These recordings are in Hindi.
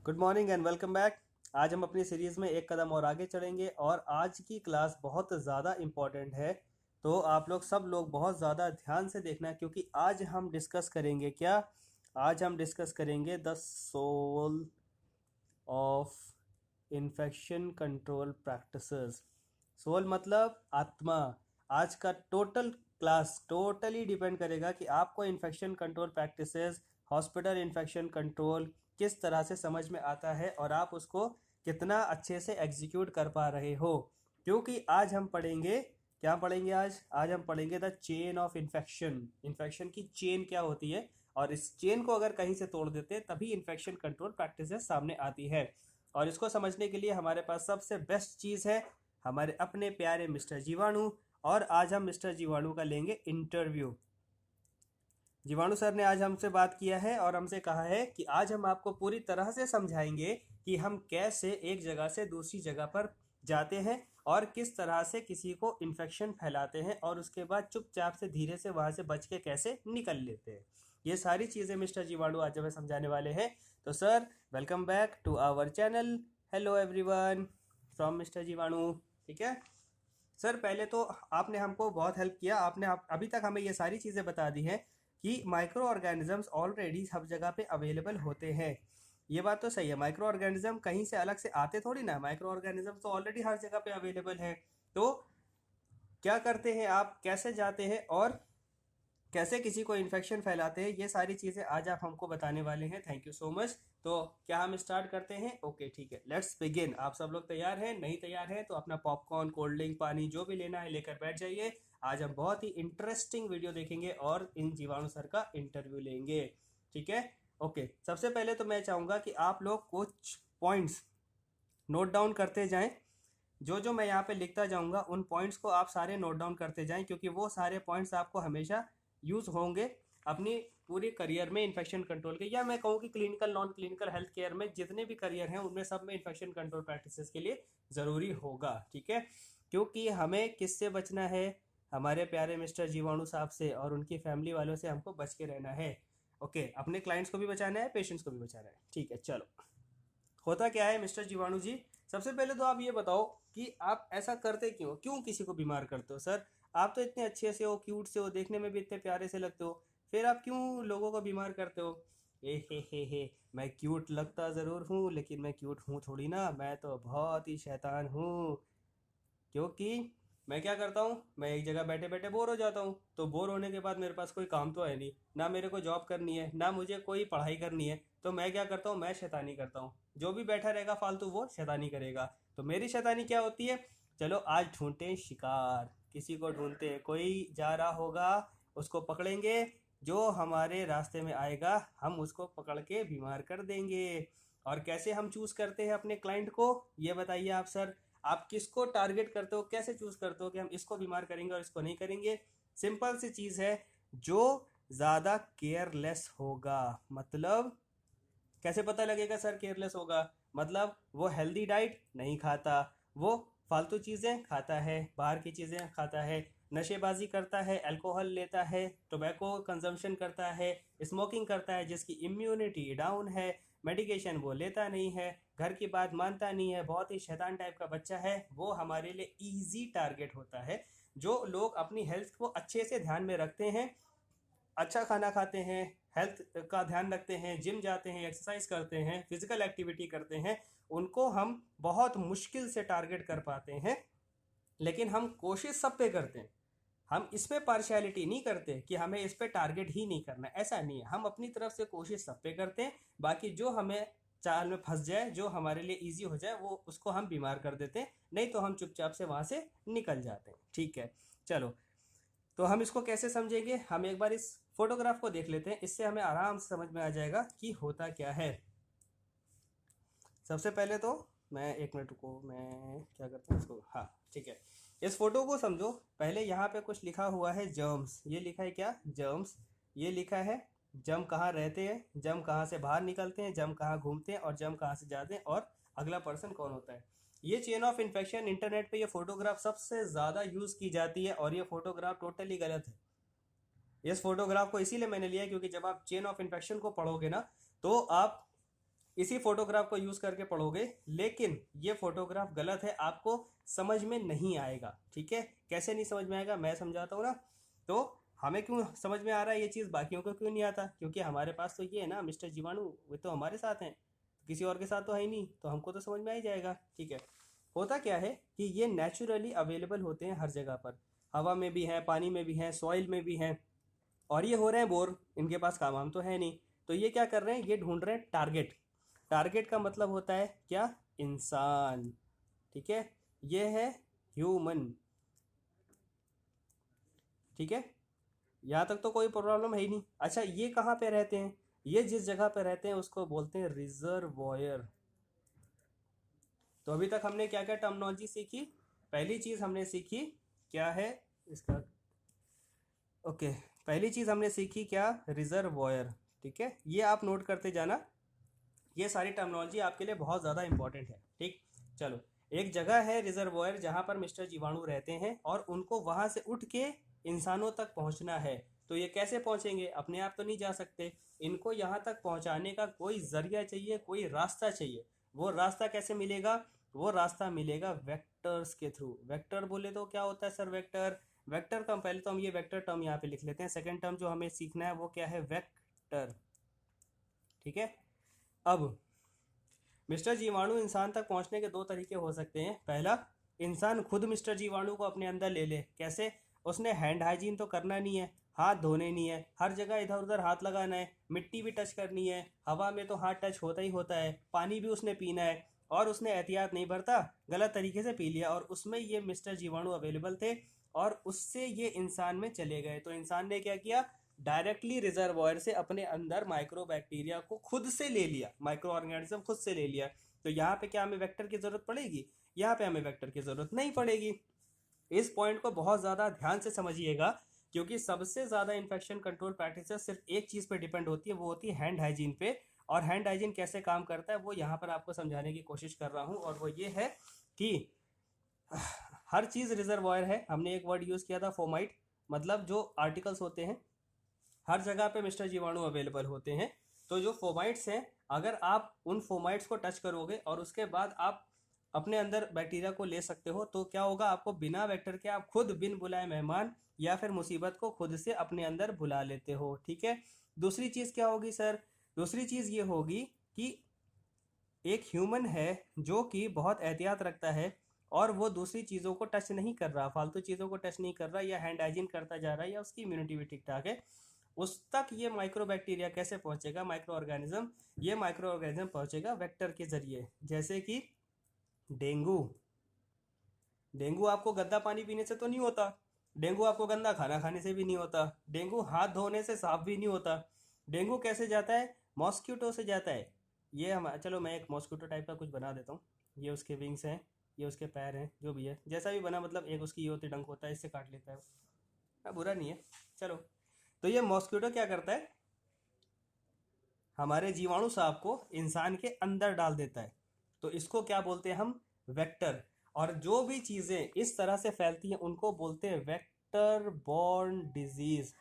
Good morning and welcome back. आज हम अपनी सीरीज़ में एक कदम और आगे चढ़ेंगे और आज की क्लास बहुत ज़्यादा इम्पॉर्टेंट है। तो आप लोग सब लोग बहुत ज़्यादा ध्यान से देखना क्योंकि आज हम डिस्कस करेंगे क्या। आज हम डिस्कस करेंगे the soul of infection control practices. Soul मतलब आत्मा। आज का टोटल क्लास टोटली डिपेंड करेगा कि आपको infection control practices, hospital infection control किस तरह से समझ में आता है और आप उसको कितना अच्छे से एग्जीक्यूट कर पा रहे हो। क्योंकि आज हम पढ़ेंगे, क्या पढ़ेंगे आज हम पढ़ेंगे the chain of infection. Infection की चेन क्या होती है और इस चेन को अगर कहीं से तोड़ देते तभी इन्फेक्शन कंट्रोल प्रैक्टिसेस सामने आती है। और इसको समझने के लिए हमारे पास सबसे बेस्ट चीज़ है हमारे अपने प्यारे मिस्टर जीवाणु। और आज हम मिस्टर जीवाणु का लेंगे इंटरव्यू। जीवाणु सर ने आज हमसे बात किया है और हमसे कहा है कि आज हम आपको पूरी तरह से समझाएंगे कि हम कैसे एक जगह से दूसरी जगह पर जाते हैं और किस तरह से किसी को इन्फेक्शन फैलाते हैं और उसके बाद चुपचाप से धीरे से वहाँ से बच के कैसे निकल लेते हैं। ये सारी चीज़ें मिस्टर जीवाणु आज हमें समझाने वाले हैं। तो sir, welcome back to our channel. Hello everyone from mister Jeevanu. ठीक है सर, पहले तो आपने हमको बहुत हेल्प किया। आपने अभी तक हमें ये सारी चीज़ें बता दी हैं कि माइक्रो ऑर्गेनिजम्स ऑलरेडी सब जगह पे अवेलेबल होते हैं। ये बात तो सही है, माइक्रो ऑर्गेनिज्म कहीं से अलग से आते थोड़ी ना, माइक्रो ऑर्गेनिज्म तो ऑलरेडी हर जगह पे अवेलेबल है। तो क्या करते हैं आप, कैसे जाते हैं और कैसे किसी को इन्फेक्शन फैलाते हैं, ये सारी चीज़ें आज आप हमको बताने वाले हैं। Thank you so much. तो क्या हम स्टार्ट करते हैं? ओके ठीक है, लेट्स बिगिन। आप सब लोग तैयार हैं? नहीं तैयार हैं तो अपना पॉपकॉर्न, कोल्ड ड्रिंक, पानी जो भी लेना है लेकर बैठ जाइए। आज हम बहुत ही इंटरेस्टिंग वीडियो देखेंगे और इन जीवाणु सर का इंटरव्यू लेंगे। ठीक है, ओके। सबसे पहले तो मैं चाहूँगा कि आप लोग कुछ पॉइंट्स नोट डाउन करते जाएं। जो जो मैं यहाँ पे लिखता जाऊँगा उन पॉइंट्स को आप सारे नोट डाउन करते जाएं क्योंकि वो सारे पॉइंट्स आपको हमेशा यूज़ होंगे अपनी पूरी करियर में इन्फेक्शन कंट्रोल के, या मैं कहूँ कि clinical non clinical health care में जितने भी करियर हैं उनमें सब में इन्फेक्शन कंट्रोल प्रैक्टिसेस के लिए ज़रूरी होगा। ठीक है, क्योंकि हमें किससे बचना है? हमारे प्यारे मिस्टर जीवाणु साहब से और उनकी फैमिली वालों से हमको बच के रहना है। ओके, अपने क्लाइंट्स को भी बचाना है, पेशेंट्स को भी बचाना है। ठीक है, चलो। होता क्या है मिस्टर जीवाणु जी, सबसे पहले तो आप ये बताओ कि आप ऐसा करते क्यों, क्यों किसी को बीमार करते हो? सर, आप तो इतने अच्छे से हो, क्यूट से हो, देखने में भी इतने प्यारे से लगते हो, फिर आप क्यों लोगों को बीमार करते हो? हे, मैं क्यूट लगता ज़रूर हूँ लेकिन मैं क्यूट हूँ थोड़ी ना, मैं तो बहुत ही शैतान हूँ। क्योंकि मैं क्या करता हूँ, मैं एक जगह बैठे बैठे बोर हो जाता हूँ, तो बोर होने के बाद मेरे पास कोई काम तो है नहीं, ना मेरे को जॉब करनी है ना मुझे कोई पढ़ाई करनी है, तो मैं क्या करता हूँ, मैं शैतानी करता हूँ। जो भी बैठा रहेगा फालतू वो शैतानी करेगा। तो मेरी शैतानी क्या होती है? चलो आज ढूंढते हैं शिकार, किसी को ढूंढते हैं, कोई जा रहा होगा उसको पकड़ेंगे, जो हमारे रास्ते में आएगा हम उसको पकड़ के बीमार कर देंगे। और कैसे हम चूज करते हैं अपने क्लाइंट को, ये बताइए आप सर। आप किसको टारगेट करते हो, कैसे चूज करते हो कि हम इसको बीमार करेंगे और इसको नहीं करेंगे? सिंपल सी चीज है, जो ज़्यादा केयरलेस होगा। मतलब कैसे पता लगेगा सर केयरलेस होगा? मतलब वो हेल्दी डाइट नहीं खाता, वो फालतू चीज़ें खाता है, बाहर की चीज़ें खाता है, नशेबाजी करता है, अल्कोहल लेता है, टोबैको कंजम्पशन करता है, स्मोकिंग करता है, जिसकी इम्यूनिटी डाउन है, मेडिकेशन वो लेता नहीं है, घर की बात मानता नहीं है, बहुत ही शैतान टाइप का बच्चा है, वो हमारे लिए ईजी टारगेट होता है। जो लोग अपनी हेल्थ को अच्छे से ध्यान में रखते हैं, अच्छा खाना खाते हैं, हेल्थ का ध्यान रखते हैं, जिम जाते हैं, एक्सरसाइज करते हैं, फिजिकल एक्टिविटी करते हैं, उनको हम बहुत मुश्किल से टारगेट कर पाते हैं। लेकिन हम कोशिश सब पे करते हैं, हम इस पे पार्शियलिटी नहीं करते कि हमें इस पे टारगेट ही नहीं करना, ऐसा नहीं है। हम अपनी तरफ से कोशिश सब पे करते हैं, बाकी जो हमें चाल में फंस जाए, जो हमारे लिए इजी हो जाए, वो उसको हम बीमार कर देते हैं, नहीं तो हम चुपचाप से वहाँ से निकल जाते हैं। ठीक है, चलो। तो हम इसको कैसे समझेंगे, हम एक बार इस फोटोग्राफ को देख लेते हैं, इससे हमें आराम से समझ में आ जाएगा कि होता क्या है। सबसे पहले तो मैं, एक मिनट को, मैं क्या करता हूँ इसको, हाँ ठीक है। इस फोटो को समझो। पहले यहाँ पे कुछ लिखा हुआ है जर्म्स, ये लिखा है क्या? जर्म्स। ये लिखा है जर्म कहाँ रहते हैं, जर्म कहाँ से बाहर निकलते हैं, जर्म कहाँ घूमते हैं और जर्म कहाँ से जाते हैं और अगला पर्सन कौन होता है। ये चेन ऑफ इन्फेक्शन, इंटरनेट पे ये फोटोग्राफ सबसे ज़्यादा यूज़ की जाती है और ये फोटोग्राफ टोटली गलत है। इस फोटोग्राफ को इसीलिए मैंने लिया क्योंकि जब आप चेन ऑफ इन्फेक्शन को पढ़ोगे ना, तो आप इसी फोटोग्राफ को यूज़ करके पढ़ोगे, लेकिन ये फोटोग्राफ गलत है, आपको समझ में नहीं आएगा। ठीक है, कैसे नहीं समझ में आएगा, मैं समझाता हूँ ना। तो हमें क्यों समझ में आ रहा है ये चीज़, बाकियों को क्यों नहीं आता? क्योंकि हमारे पास तो ये है ना मिस्टर जीवाणु, वे तो हमारे साथ हैं, किसी और के साथ तो है ही नहीं, तो हमको तो समझ में आ ही जाएगा। ठीक है, होता क्या है कि ये नेचुरली अवेलेबल होते हैं हर जगह पर, हवा में भी हैं, पानी में भी हैं, सॉइल में भी हैं, और ये हो रहे हैं बोर, इनके पास काम वाम तो है नहीं। तो ये क्या कर रहे हैं, ये ढूंढ रहे हैं टारगेट। टारगेट का मतलब होता है क्या, इंसान। ठीक है, ये है ह्यूमन। ठीक है, यहाँ तक तो कोई प्रॉब्लम है ही नहीं। अच्छा, ये कहाँ पे रहते हैं, ये जिस जगह पे रहते हैं उसको बोलते हैं रिजर्वॉयर। तो अभी तक हमने क्या क्या टर्मिनोलॉजी सीखी? पहली चीज हमने सीखी क्या है इसका, ओके, पहली चीज हमने सीखी क्या, रिजर्वॉयर। ठीक है, ये आप नोट करते जाना, ये सारी टर्मिनोलॉजी आपके लिए बहुत ज़्यादा इंपॉर्टेंट है। ठीक, चलो, एक जगह है रिजर्वॉयर जहाँ पर मिस्टर जीवाणु रहते हैं, और उनको वहाँ से उठ के इंसानों तक पहुँचना है। तो ये कैसे पहुँचेंगे, अपने आप तो नहीं जा सकते, इनको यहाँ तक पहुँचाने का कोई जरिया चाहिए, कोई रास्ता चाहिए। वो रास्ता कैसे मिलेगा, वो रास्ता मिलेगा वेक्टर्स के थ्रू। वेक्टर बोले तो क्या होता है सर, वेक्टर, वेक्टर का पहले तो हम ये वेक्टर टर्म यहाँ पे लिख लेते हैं। सेकेंड टर्म जो हमें सीखना है वो क्या है, वेक्टर। ठीक है, अब मिस्टर जीवाणु इंसान तक पहुंचने के दो तरीके हो सकते हैं। पहला, इंसान खुद मिस्टर जीवाणु को अपने अंदर ले ले। कैसे, उसने हैंड हाइजीन तो करना नहीं है, हाथ धोने नहीं है, हर जगह इधर उधर हाथ लगाना है, मिट्टी भी टच करनी है, हवा में तो हाथ टच होता ही होता है, पानी भी उसने पीना है, और उसने एहतियात नहीं बरता, गलत तरीके से पी लिया, और उसमें ये मिस्टर जीवाणु अवेलेबल थे, और उससे ये इंसान में चले गए। तो इंसान ने क्या किया, डायरेक्टली रिजर्वॉयर से अपने अंदर माइक्रो बैक्टीरिया को खुद से ले लिया, माइक्रो ऑर्गेनिज्म खुद से ले लिया। तो यहाँ पे क्या हमें वेक्टर की जरूरत पड़ेगी, यहाँ पे हमें वेक्टर की जरूरत नहीं पड़ेगी। इस पॉइंट को बहुत ज़्यादा ध्यान से समझिएगा, क्योंकि सबसे ज़्यादा इन्फेक्शन कंट्रोल प्रैक्टिसेस सिर्फ एक चीज़ पे डिपेंड होती है, वो होती है हैंड हाइजीन पे। और हैंड हाइजीन कैसे काम करता है वो यहाँ पर आपको समझाने की कोशिश कर रहा हूँ, और वो ये है कि हर चीज़ रिजर्वॉयर है। हमने एक वर्ड यूज़ किया था फोमाइट, मतलब जो आर्टिकल्स होते हैं हर जगह पे मिस्टर जीवाणु अवेलेबल होते हैं। तो जो फोमाइट्स हैं, अगर आप उन फोमाइट्स को टच करोगे और उसके बाद आप अपने अंदर बैक्टीरिया को ले सकते हो, तो क्या होगा, आपको बिना वेक्टर के आप खुद बिन बुलाए मेहमान या फिर मुसीबत को खुद से अपने अंदर बुला लेते हो। ठीक है, दूसरी चीज़ क्या होगी सर, दूसरी चीज़ ये होगी कि एक ह्यूमन है जो कि बहुत एहतियात रखता है, और वो दूसरी चीज़ों को टच नहीं कर रहा, फालतू चीज़ों को टच नहीं कर रहा, या हैंड हाइजीन करता जा रहा है, या उसकी इम्यूनिटी भी ठीक ठाक है। उस तक ये माइक्रो बैक्टीरिया कैसे पहुंचेगा, माइक्रो ऑर्गेनिज्म, ये माइक्रो ऑर्गेनिज्म पहुंचेगा वेक्टर के जरिए। जैसे कि डेंगू, डेंगू आपको गंदा पानी पीने से तो नहीं होता, डेंगू आपको गंदा खाना खाने से भी नहीं होता, डेंगू हाथ धोने से साफ भी नहीं होता। डेंगू कैसे जाता है, मॉस्क्यूटो से जाता है। ये हम, चलो मैं एक मॉस्क्यूटो टाइप का कुछ बना देता हूँ। ये उसके विंग्स हैं, ये उसके पैर हैं, जो भी है जैसा भी बना, मतलब एक उसकी ये होती डंक होता है, इससे काट लेता है। बुरा नहीं है, चलो। तो ये मॉस्क्यूटो क्या करता है, हमारे जीवाणु साहब को इंसान के अंदर डाल देता है। तो इसको क्या बोलते हैं हम, वेक्टर। और जो भी चीज़ें इस तरह से फैलती हैं उनको बोलते हैं वेक्टर बॉर्न डिजीज।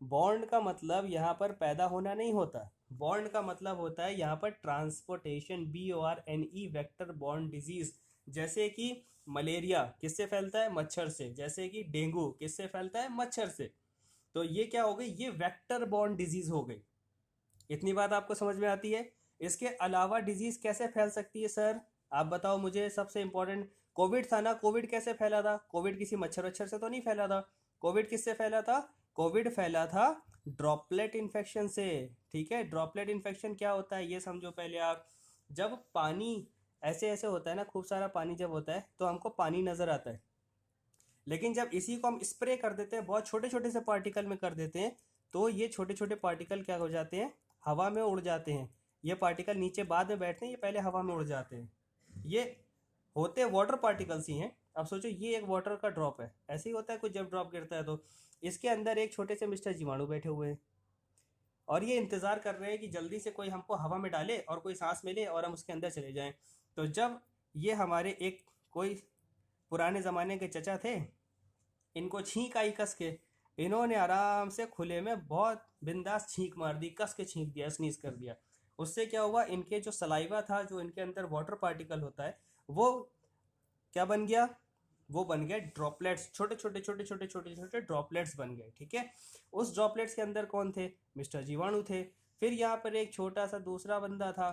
बॉन्ड का मतलब यहाँ पर पैदा होना नहीं होता, बॉन्ड का मतलब होता है यहाँ पर transportation, BORNE, vector borne disease. जैसे कि मलेरिया किससे फैलता है, मच्छर से। जैसे कि डेंगू किससे फैलता है, मच्छर से। तो ये क्या हो गई, ये वेक्टर बॉर्न डिजीज हो गई। इतनी बात आपको समझ में आती है। इसके अलावा डिजीज कैसे फैल सकती है सर, आप बताओ मुझे। सबसे इंपॉर्टेंट, कोविड था ना, कोविड कैसे फैला था, कोविड किसी मच्छर वच्छर से तो नहीं फैला था। कोविड किससे फैला था, कोविड फैला था ड्रॉपलेट इन्फेक्शन से। ठीक है, ड्रॉपलेट इन्फेक्शन क्या होता है ये समझो पहले आप। जब पानी ऐसे ऐसे होता है ना, खूब सारा पानी जब होता है तो हमको पानी नजर आता है, लेकिन जब इसी को हम स्प्रे कर देते हैं, बहुत छोटे छोटे से पार्टिकल में कर देते हैं, तो ये छोटे छोटे पार्टिकल क्या हो जाते हैं, हवा में उड़ जाते हैं। ये पार्टिकल नीचे बाद में बैठते हैं, ये पहले हवा में उड़ जाते हैं। ये होते वाटर पार्टिकल्स ही हैं। अब सोचो ये एक वाटर का ड्रॉप है, ऐसे ही होता है कुछ जब ड्रॉप गिरता है तो इसके अंदर एक छोटे से मिस्टर जीवाणु बैठे हुए हैं, और ये इंतज़ार कर रहे हैं कि जल्दी से कोई हमको हवा में डाले और कोई सांस मिले और हम उसके अंदर चले जाएं। तो जब ये हमारे एक कोई पुराने ज़माने के चचा थे, इनको छींक आई कस के, इन्होंने आराम से खुले में बहुत बिंदास छींक मार दी, कस के छींक दिया, स्नीज कर दिया। उससे क्या हुआ, इनके जो सलाइवा था, जो इनके अंदर वाटर पार्टिकल होता है, वो क्या बन गया, वो बन गया ड्रॉपलेट्स, छोटे छोटे छोटे छोटे छोटे छोटे ड्रॉपलेट्स बन गए। ठीक है, उस ड्रॉपलेट्स के अंदर कौन थे, मिस्टर जीवाणु थे। फिर यहाँ पर एक छोटा सा दूसरा बंदा था,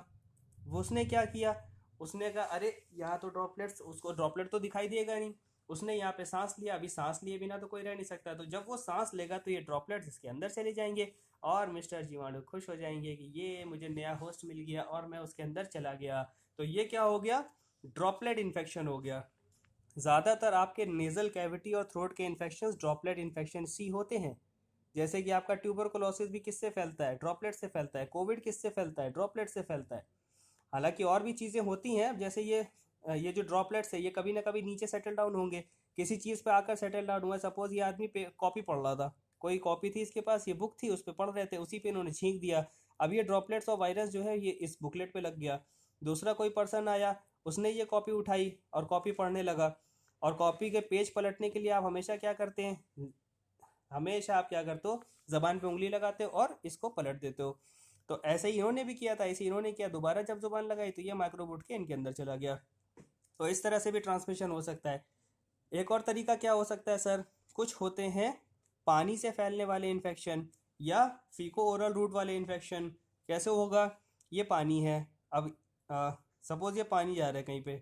वो उसने क्या किया, उसने कहा अरे यहाँ तो ड्रॉपलेट्स, उसको ड्रॉपलेट तो दिखाई देगा नहीं, उसने यहाँ पे सांस लिया। अभी सांस लिए बिना तो कोई रह नहीं सकता, तो जब वो सांस लेगा तो ये ड्रॉपलेट्स इसके अंदर चले जाएंगे और मिस्टर जीवाणु खुश हो जाएंगे कि ये मुझे नया होस्ट मिल गया और मैं उसके अंदर चला गया। तो ये क्या हो गया, ड्रॉपलेट इन्फेक्शन हो गया। ज़्यादातर आपके नेजल कैविटी और थ्रोट के इन्फेक्शंस ड्रॉपलेट इन्फेक्शन सी होते हैं। जैसे कि आपका ट्यूबरकुलोसिस भी किससे फैलता है, ड्रॉपलेट से फैलता है। कोविड किससे फैलता है, ड्रॉपलेट से फैलता है। हालांकि और भी चीज़ें होती हैं, जैसे ये जो ड्रॉपलेट्स है ये कभी ना कभी नीचे सेटल डाउन होंगे, किसी चीज़ पे आकर सेटल डाउन हुआ। सपोज ये आदमी पे कॉपी पढ़ रहा था, कोई कॉपी थी इसके पास, ये बुक थी, उस पर पढ़ रहे थे, उसी पे इन्होंने छींक दिया। अब ये ड्रॉपलेट्स और वायरस जो है ये इस बुकलेट पे लग गया। दूसरा कोई पर्सन आया, उसने ये कॉपी उठाई और कॉपी पढ़ने लगा। और कॉपी के पेज पलटने के लिए आप हमेशा क्या करते हैं, हमेशा आप क्या करते हो, जबान पे उंगली लगाते हो और इसको पलट देते हो। तो ऐसे ही इन्होंने भी किया था, ऐसे इन्होंने किया, दोबारा जब जुबान लगाई तो ये माइक्रोब उठ के इनके अंदर चला गया। तो इस तरह से भी ट्रांसमिशन हो सकता है। एक और तरीका क्या हो सकता है सर, कुछ होते हैं पानी से फैलने वाले इन्फेक्शन या फीको ओरल रूट वाले इन्फेक्शन। कैसे होगा, ये पानी है, अब सपोज ये पानी जा रहा है कहीं पे,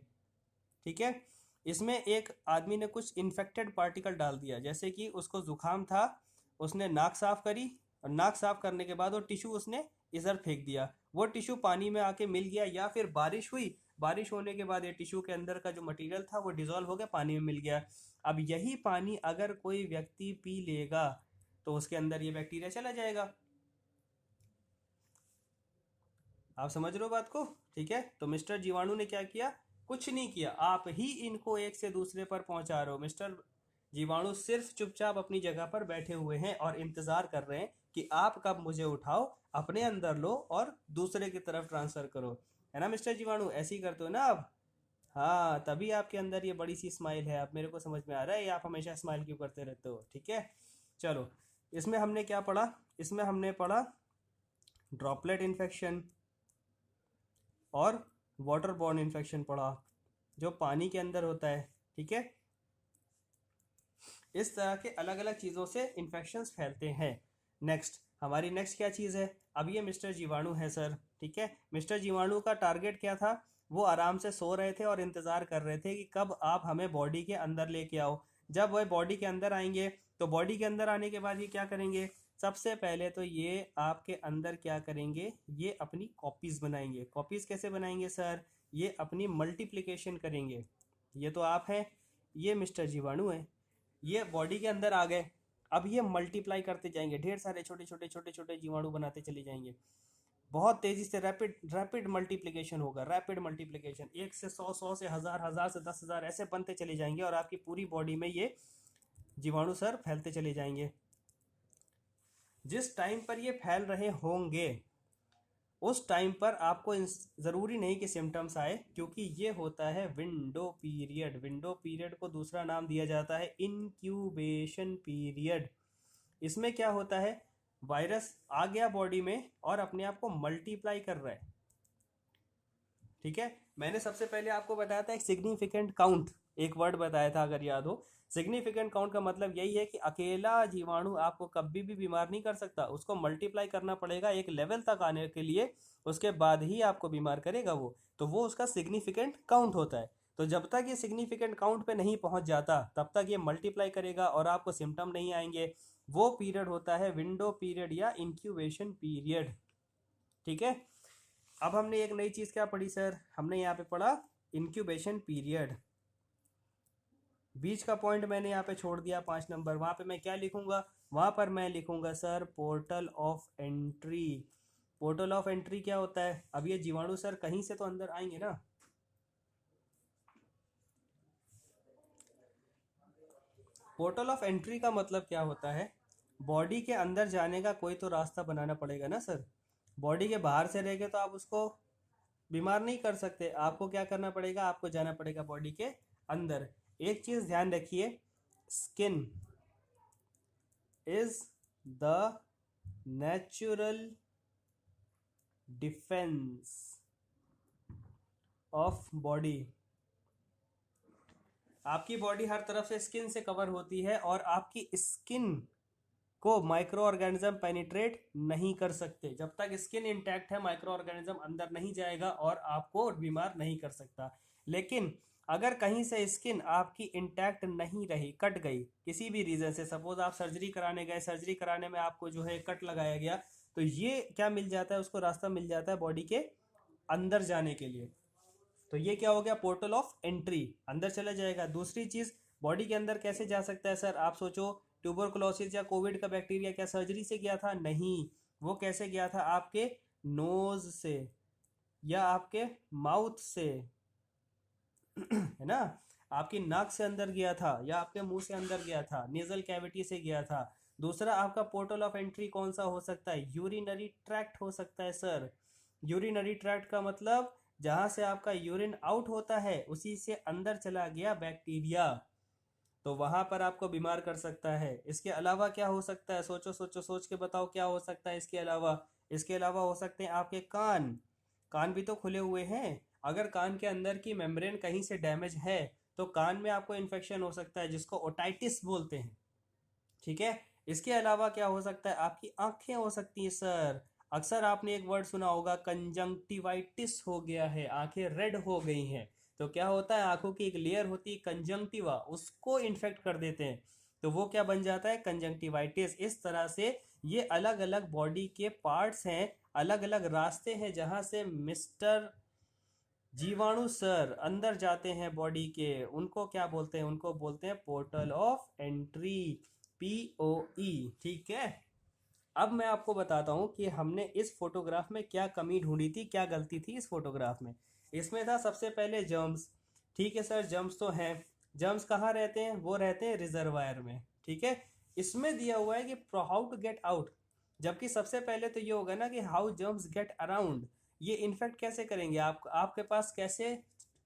ठीक है, इसमें एक आदमी ने कुछ इन्फेक्टेड पार्टिकल डाल दिया, जैसे कि उसको जुकाम था, उसने नाक साफ करी और नाक साफ करने के बाद वो टिश्यू उसने इधर फेंक दिया, वो टिश्यू पानी में आके मिल गया, या फिर बारिश हुई, बारिश होने के बाद ये टिश्यू के अंदर का जो मटेरियल था वो डिजोल्व हो गया, पानी में मिल गया। अब यही पानी अगर कोई व्यक्ति पी लेगा तो उसके अंदर ये बैक्टीरिया चला जाएगा। आप समझ रहे हो बात को, ठीक है। तो मिस्टर जीवाणु ने क्या किया, कुछ नहीं किया, आप ही इनको एक से दूसरे पर पहुंचा रहे हो। मिस्टर जीवाणु सिर्फ चुपचाप अपनी जगह पर बैठे हुए हैं और इंतजार कर रहे हैं कि आप कब मुझे उठाओ, अपने अंदर लो और दूसरे की तरफ ट्रांसफर करो, है ना मिस्टर जीवाणु, ऐसे ही करते हो ना आप। हाँ, तभी आपके अंदर ये बड़ी सी स्माइल है, अब मेरे को समझ में आ रहा है ये आप हमेशा स्माइल क्यों करते रहते हो। ठीक है, चलो, इसमें हमने क्या पढ़ा, इसमें हमने पढ़ा ड्रॉपलेट इन्फेक्शन और वाटर बॉर्न इन्फेक्शन पढ़ा, जो पानी के अंदर होता है। ठीक है, इस तरह के अलग अलग चीज़ों से इन्फेक्शंस फैलते हैं। नेक्स्ट, हमारी नेक्स्ट क्या चीज़ है, अब ये मिस्टर जीवाणु है सर। ठीक है, मिस्टर जीवाणु का टारगेट क्या था, वो आराम से सो रहे थे और इंतज़ार कर रहे थे कि कब आप हमें बॉडी के अंदर लेके आओ। जब वह बॉडी के अंदर आएंगे तो बॉडी के अंदर आने के बाद ये क्या करेंगे, सबसे पहले तो ये आपके अंदर क्या करेंगे, ये अपनी कॉपीज़ बनाएंगे। कॉपीज़ कैसे बनाएंगे सर, ये अपनी मल्टीप्लिकेशन करेंगे। ये तो आप हैं, ये मिस्टर जीवाणु है, ये बॉडी के अंदर आ गए। अब ये मल्टीप्लाई करते जाएंगे, ढेर सारे छोटे छोटे छोटे छोटे जीवाणु बनाते चले जाएंगे। बहुत तेजी से रैपिड रैपिड मल्टीप्लिकेशन होगा, रैपिड मल्टीप्लिकेशन, 1 से 100, 100 से 1000, 1000 से 10,000 ऐसे बनते चले जाएंगे और आपकी पूरी बॉडी में ये जीवाणु सर फैलते चले जाएंगे। जिस टाइम पर ये फैल रहे होंगे उस टाइम पर आपको ज़रूरी नहीं कि सिम्टम्स आए, क्योंकि ये होता है विंडो पीरियड। विंडो पीरियड को दूसरा नाम दिया जाता है इनक्यूबेशन पीरियड। इसमें क्या होता है, वायरस आ गया बॉडी में और अपने आप को मल्टीप्लाई कर रहा है। ठीक है, मैंने सबसे पहले आपको बताया था एक सिग्निफिकेंट काउंट, एक वर्ड बताया था अगर याद हो। सिग्निफिकेंट काउंट का मतलब यही है कि अकेला जीवाणु आपको कभी भी बीमार नहीं कर सकता, उसको मल्टीप्लाई करना पड़ेगा एक लेवल तक आने के लिए, उसके बाद ही आपको बीमार करेगा वो, तो वो उसका सिग्निफिकेंट काउंट होता है। तो जब तक ये सिग्निफिकेंट काउंट पे नहीं पहुंच जाता तब तक ये मल्टीप्लाई करेगा और आपको सिम्टम नहीं आएंगे। वो पीरियड होता है विंडो पीरियड या इंक्यूबेशन पीरियड। ठीक है, अब हमने एक नई चीज़ क्या पढ़ी सर, हमने यहाँ पे पढ़ा इंक्यूबेशन पीरियड। बीच का पॉइंट मैंने यहाँ पे छोड़ दिया 5 नंबर, वहाँ पे मैं क्या लिखूंगा, वहाँ पर मैं लिखूंगा sir portal of entry. Portal of entry क्या होता है, अब ये जीवाणु सर कहीं से तो अंदर आएंगे ना। पोर्टल ऑफ एंट्री का मतलब क्या होता है, बॉडी के अंदर जाने का कोई तो रास्ता बनाना पड़ेगा ना सर। बॉडी के बाहर से रह के तो आप उसको बीमार नहीं कर सकते, आपको क्या करना पड़ेगा, आपको जाना पड़ेगा बॉडी के अंदर। एक चीज़ ध्यान रखिए, skin is the natural defence of body. आपकी बॉडी हर तरफ से स्किन से कवर होती है और आपकी स्किन को माइक्रो ऑर्गेनिज्म पेनिट्रेट नहीं कर सकते। जब तक स्किन इंटैक्ट है माइक्रो ऑर्गेनिज्म अंदर नहीं जाएगा और आपको बीमार नहीं कर सकता। लेकिन अगर कहीं से स्किन आपकी इंटैक्ट नहीं रही, कट गई किसी भी रीजन से, सपोज आप सर्जरी कराने गए, सर्जरी कराने में आपको जो है कट लगाया गया, तो ये क्या मिल जाता है, उसको रास्ता मिल जाता है बॉडी के अंदर जाने के लिए। तो ये क्या हो गया, पोर्टल ऑफ एंट्री, अंदर चला जाएगा। दूसरी चीज, बॉडी के अंदर कैसे जा सकता है सर, आप सोचो ट्यूबरकुलोसिस या कोविड का बैक्टीरिया क्या सर्जरी से गया था? नहीं, वो कैसे गया था, आपके नोज से या आपके माउथ से, है ना, आपकी नाक से अंदर गया था या आपके मुंह से अंदर गया था, नेजल कैविटी से गया था। दूसरा आपका पोर्टल ऑफ एंट्री कौन सा हो सकता है, यूरिनरी ट्रैक्ट हो सकता है सर। यूरिनरी ट्रैक्ट का मतलब जहां से आपका यूरिन आउट होता है उसी से अंदर चला गया बैक्टीरिया, तो वहां पर आपको बीमार कर सकता है। इसके अलावा क्या हो सकता है, सोचो सोचो सोच के बताओ क्या हो सकता है इसके अलावा। इसके अलावा हो सकते हैं आपके कान, कान भी तो खुले हुए हैं। अगर कान के अंदर की मेम्ब्रेन कहीं से डैमेज है तो कान में आपको इन्फेक्शन हो सकता है, जिसको ओटाइटिस बोलते हैं। ठीक है, इसके अलावा क्या हो सकता है, आपकी आंखें हो सकती हैं सर। अक्सर आपने एक वर्ड सुना होगा, कंजंक्टिवाइटिस हो गया है, आंखें रेड हो गई हैं। तो क्या होता है, आंखों की एक लेयर होती है कंजंक्टिवा, उसको इन्फेक्ट कर देते हैं, तो वो क्या बन जाता है, कंजंक्टिवाइटिस। इस तरह से ये अलग अलग बॉडी के पार्ट्स हैं, अलग अलग रास्ते हैं जहां से मिस्टर जीवाणु सर अंदर जाते हैं बॉडी के। उनको क्या बोलते हैं, उनको बोलते हैं पोर्टल ऑफ एंट्री, POE। ठीक है, अब मैं आपको बताता हूं कि हमने इस फोटोग्राफ में क्या कमी ढूंढी थी, क्या गलती थी इस फोटोग्राफ में। इसमें था सबसे पहले जर्म्स। ठीक है सर, जर्म्स तो हैं। जर्म्स कहाँ रहते हैं, वो रहते हैं रिजर्वायर में। ठीक है, इसमें दिया हुआ है कि हाउ टू गेट आउट, जबकि सबसे पहले तो ये होगा ना कि हाउ जर्म्स गेट अराउंड, ये इन्फेक्ट कैसे करेंगे, आपके पास कैसे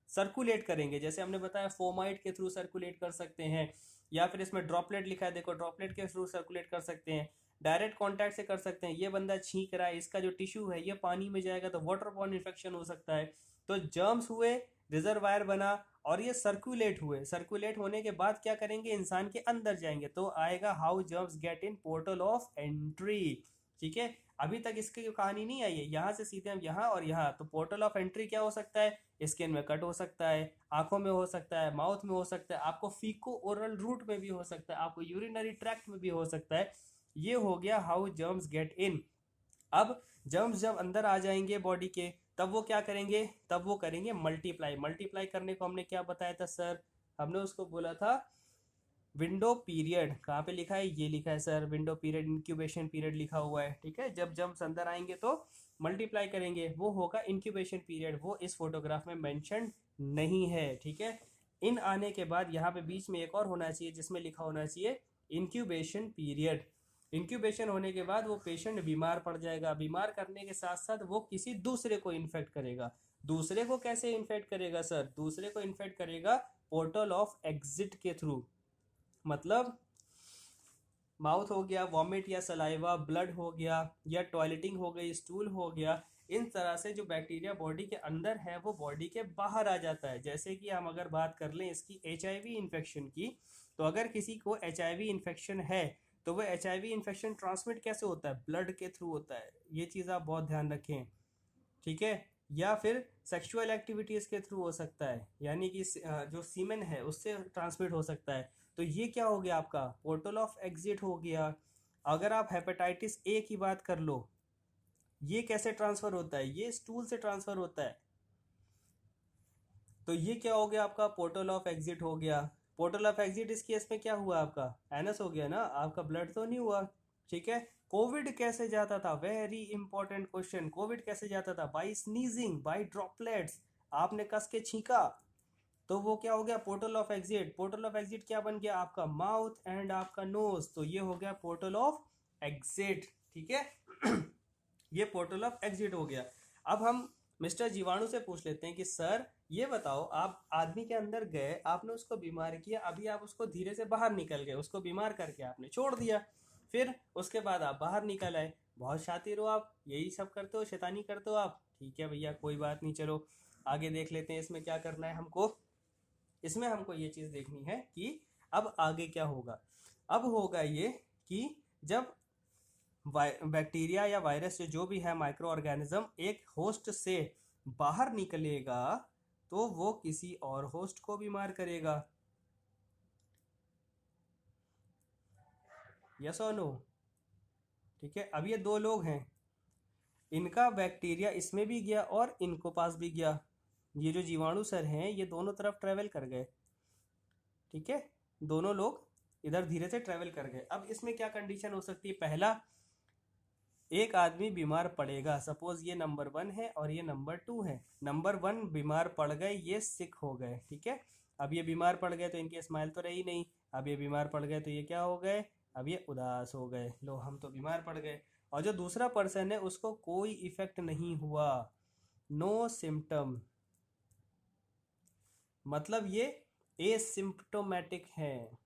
सर्कुलेट करेंगे। जैसे हमने बताया फोमाइट के थ्रू सर्कुलेट कर सकते हैं, या फिर इसमें ड्रॉपलेट लिखा है, देखो ड्रॉपलेट के थ्रू सर्कुलेट कर सकते हैं, डायरेक्ट कांटेक्ट से कर सकते हैं। ये बंदा छींक रहा है, इसका जो टिश्यू है ये पानी में जाएगा तो वाटरबॉर्न इन्फेक्शन हो सकता है। तो जर्म्स हुए, रिजर्वायर बना, और ये सर्कुलेट हुए। सर्कुलेट होने के बाद क्या करेंगे, इंसान के अंदर जाएंगे, तो आएगा how germs get in portal of entry. ठीक है, अभी तक इसकी कहानी नहीं आई है, यहाँ से सीधे हम यहाँ और यहाँ। तो पोर्टल ऑफ एंट्री क्या हो सकता है, स्किन में कट हो सकता है, आंखों में हो सकता है, माउथ में हो सकता है, आपको फीको ओरल रूट में भी हो सकता है, आपको यूरिनरी ट्रैक्ट में भी हो सकता है। ये हो गया हाउ जर्म्स गेट इन। अब जर्म्स जब अंदर आ जाएंगे बॉडी के, तब वो क्या करेंगे, तब वो करेंगे मल्टीप्लाई। मल्टीप्लाई करने को हमने क्या बताया था सर, हमने उसको बोला था विंडो पीरियड। कहाँ पे लिखा है, ये लिखा है sir, window period, incubation period लिखा हुआ है। ठीक है, जब जर्म्स अंदर आएंगे तो मल्टीप्लाई करेंगे, वो होगा इंक्यूबेशन पीरियड, वो इस फोटोग्राफ में मेंशन नहीं है। ठीक है, इन आने के बाद यहाँ पे बीच में एक और होना चाहिए जिसमें लिखा होना चाहिए इंक्यूबेशन पीरियड। इंक्यूबेशन होने के बाद वो पेशेंट बीमार पड़ जाएगा, बीमार करने के साथ साथ वो किसी दूसरे को इन्फेक्ट करेगा। दूसरे को कैसे इन्फेक्ट करेगा सर, दूसरे को इन्फेक्ट करेगा पोर्टल ऑफ एग्जिट के थ्रू। मतलब माउथ हो गया, वॉमिट या सलाइवा, ब्लड हो गया, या टॉयलेटिंग हो गई, स्टूल हो गया, इन तरह से जो बैक्टीरिया बॉडी के अंदर है वो बॉडी के बाहर आ जाता है। जैसे कि हम अगर बात कर लें इसकी HIV इन्फेक्शन की, तो अगर किसी को HIV इन्फेक्शन है तो वो HIV इन्फेक्शन ट्रांसमिट कैसे होता है, ब्लड के थ्रू होता है। ये चीज़ आप बहुत ध्यान रखें। ठीक है, या फिर सेक्सुअल एक्टिविटीज़ के थ्रू हो सकता है, यानी कि जो सीमेन है उससे ट्रांसमिट हो सकता है। तो ये क्या हो गया, आपका पोर्टल ऑफ एग्जिट हो गया। अगर आप हेपेटाइटिस A की बात कर लो, ये कैसे ट्रांसफर होता है, ये स्टूल से ट्रांसफर होता है। तो ये क्या हो गया, आपका पोर्टल ऑफ एग्जिट हो गया। पोर्टल ऑफ एग्जिट इस केस में क्या हुआ, आपका एनस हो गया ना, आपका ब्लड तो नहीं हुआ। ठीक है, कोविड कैसे जाता था, वेरी इंपॉर्टेंट क्वेश्चन। कोविड कैसे जाता था, बाई स्नीजिंग, बाई ड्रॉपलेट्स, आपने कस के छींका, तो वो क्या हो गया, portal of exit. Portal of exit क्या बन गया, आपका माउथ एंड आपका नोज, तो ये हो गया पोर्टल ऑफ एग्जिट। ठीक है, ये पोर्टल ऑफ एग्जिट हो गया। अब हम मिस्टर जीवाणु से पूछ लेते हैं कि सर ये बताओ, आप आदमी के अंदर गए, आपने उसको बीमार किया, अभी आप उसको धीरे से बाहर निकल गए, उसको बीमार करके आपने छोड़ दिया, फिर उसके बाद आप बाहर निकल आए, बहुत शातिर हो आप, यही सब करते हो, शैतानी करते हो आप। ठीक है भैया, कोई बात नहीं, चलो आगे देख लेते हैं इसमें क्या करना है हमको। इसमें हमको ये चीज़ देखनी है कि अब आगे क्या होगा। अब होगा ये कि जब बैक्टीरिया या वायरस जो भी है, माइक्रो ऑर्गेनिज्म एक होस्ट से बाहर निकलेगा तो वो किसी और होस्ट को बीमार करेगा। यस और नो? ठीक है, अब ये दो लोग हैं, इनका बैक्टीरिया इसमें भी गया और इनको पास भी गया। ये जो जीवाणु सर हैं ये दोनों तरफ ट्रेवल कर गए। ठीक है, दोनों लोग इधर धीरे से ट्रेवल कर गए। अब इसमें क्या कंडीशन हो सकती है? पहला, एक आदमी बीमार पड़ेगा, सपोज ये नंबर 1 है और ये नंबर 2 है। नंबर 1 बीमार पड़ गए, ये सिक हो गए। ठीक है, अब ये बीमार पड़ गए तो इनकी स्माइल तो रही नहीं। अब ये बीमार पड़ गए तो ये क्या हो गए? अब ये उदास हो गए, लो हम तो बीमार पड़ गए। और जो दूसरा पर्सन है उसको कोई इफेक्ट नहीं हुआ, नो सिम्टम, मतलब ये एसिम्प्टोमेटिक है।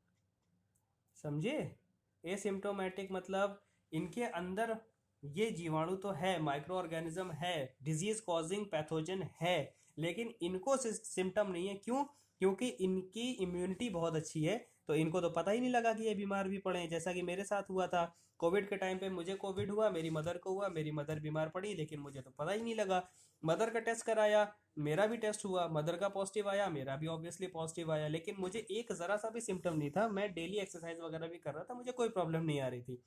समझे? एसिम्प्टोमेटिक मतलब इनके अंदर ये जीवाणु तो है, माइक्रो ऑर्गेनिज्म है, डिजीज कॉजिंग पैथोजन है, लेकिन इनको सिम्टम नहीं है। क्यों? क्योंकि इनकी इम्यूनिटी बहुत अच्छी है, तो इनको तो पता ही नहीं लगा कि ये बीमार भी पड़े हैं। जैसा कि मेरे साथ हुआ था कोविड के टाइम पे, मुझे कोविड हुआ, मेरी मदर को हुआ, मेरी मदर बीमार पड़ी, लेकिन मुझे तो पता ही नहीं लगा। मदर का टेस्ट कराया, मेरा भी टेस्ट हुआ, मदर का पॉजिटिव आया, मेरा भी ऑब्वियसली पॉजिटिव आया, लेकिन मुझे एक ज़रा सा भी सिम्टम नहीं था। मैं डेली एक्सरसाइज वगैरह भी कर रहा था, मुझे कोई प्रॉब्लम नहीं आ रही थी।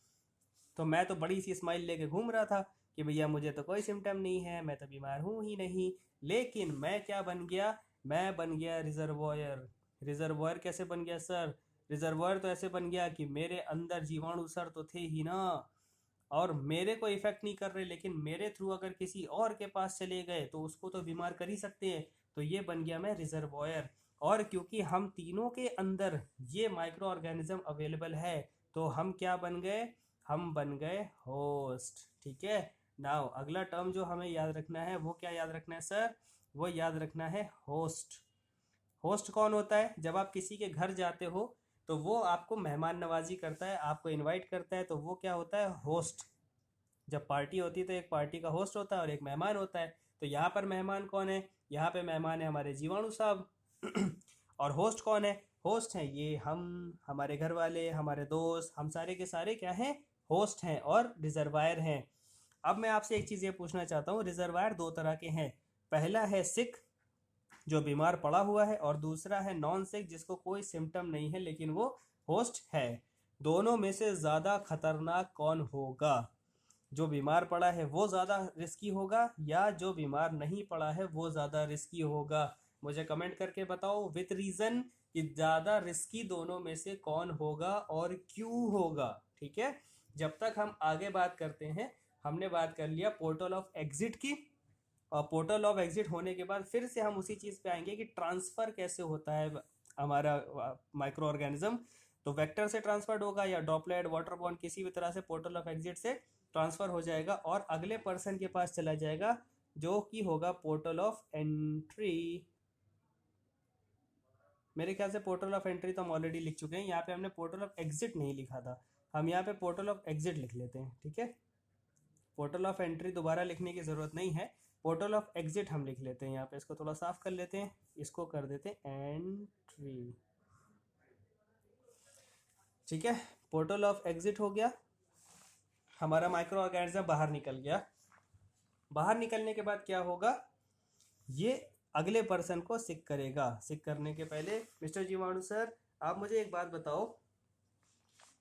तो मैं तो बड़ी सी स्माइल लेके घूम रहा था कि भैया मुझे तो कोई सिम्टम नहीं है, मैं तो बीमार हूँ ही नहीं। लेकिन मैं क्या बन गया? मैं बन गया रिजर्वॉयर। रिजर्वॉयर कैसे बन गया सर? रिजर्वॉयर तो ऐसे बन गया कि मेरे अंदर जीवाणु सर तो थे ही ना, और मेरे को इफेक्ट नहीं कर रहे, लेकिन मेरे थ्रू अगर किसी और के पास चले गए तो उसको तो बीमार कर ही सकते हैं। तो ये बन गया मैं रिजर्वॉयर। और क्योंकि हम तीनों के अंदर ये माइक्रो ऑर्गेनिज्म अवेलेबल है, तो हम क्या बन गए? हम बन गए होस्ट। ठीक है, नाउ अगला टर्म जो हमें याद रखना है वो क्या याद रखना है सर? वो याद रखना है होस्ट। होस्ट कौन होता है? जब आप किसी के घर जाते हो तो वो आपको मेहमान नवाजी करता है, आपको इनवाइट करता है, तो वो क्या होता है? होस्ट। जब पार्टी होती है तो एक पार्टी का होस्ट होता है और एक मेहमान होता है। तो यहाँ पर मेहमान कौन है? यहाँ पे मेहमान है हमारे जीवाणु साहब। और होस्ट कौन है? होस्ट है ये हम, हमारे घर वाले, हमारे दोस्त, हम सारे के सारे क्या हैं? होस्ट हैं और रिजर्वायर हैं। अब मैं आपसे एक चीज़ ये पूछना चाहता हूँ, रिजर्वायर दो तरह के हैं। पहला है सिक, जो बीमार पड़ा हुआ है, और दूसरा है नॉन सिक, जिसको कोई सिम्टम नहीं है लेकिन वो होस्ट है। दोनों में से ज़्यादा खतरनाक कौन होगा? जो बीमार पड़ा है वो ज़्यादा रिस्की होगा, या जो बीमार नहीं पड़ा है वो ज़्यादा रिस्की होगा? मुझे कमेंट करके बताओ विथ रीज़न कि ज़्यादा रिस्की दोनों में से कौन होगा और क्यों होगा। ठीक है, जब तक हम आगे बात करते हैं, हमने बात कर लिया पोर्टल ऑफ एग्जिट की, और पोर्टल ऑफ एग्जिट होने के बाद फिर से हम उसी चीज़ पे आएंगे कि ट्रांसफ़र कैसे होता है हमारा माइक्रो ऑर्गेनिज्म। तो वेक्टर से ट्रांसफर्ड होगा या ड्रॉपलेट, वाटरबॉर्न, किसी भी तरह से पोर्टल ऑफ एग्जिट से ट्रांसफ़र हो जाएगा और अगले पर्सन के पास चला जाएगा, जो कि होगा पोर्टल ऑफ एंट्री। मेरे ख्याल से पोर्टल ऑफ एंट्री तो हम ऑलरेडी लिख चुके हैं, यहाँ पे हमने पोर्टल ऑफ एग्जिट नहीं लिखा था, हम यहाँ पे पोर्टल ऑफ एग्जिट लिख लेते हैं। ठीक है, पोर्टल ऑफ एंट्री दोबारा लिखने की ज़रूरत नहीं है, पोर्टल ऑफ एग्जिट हम लिख लेते हैं। यहाँ पे इसको थोड़ा साफ कर लेते हैं, इसको कर देते हैं एंट्री। ठीक है, पोर्टल ऑफ एग्जिट हो गया, हमारा माइक्रो ऑर्गेनिज्म बाहर निकल गया। बाहर निकलने के बाद क्या होगा? ये अगले पर्सन को सिक करेगा। सिक करने के पहले मिस्टर जीवाणु सर, आप मुझे एक बात बताओ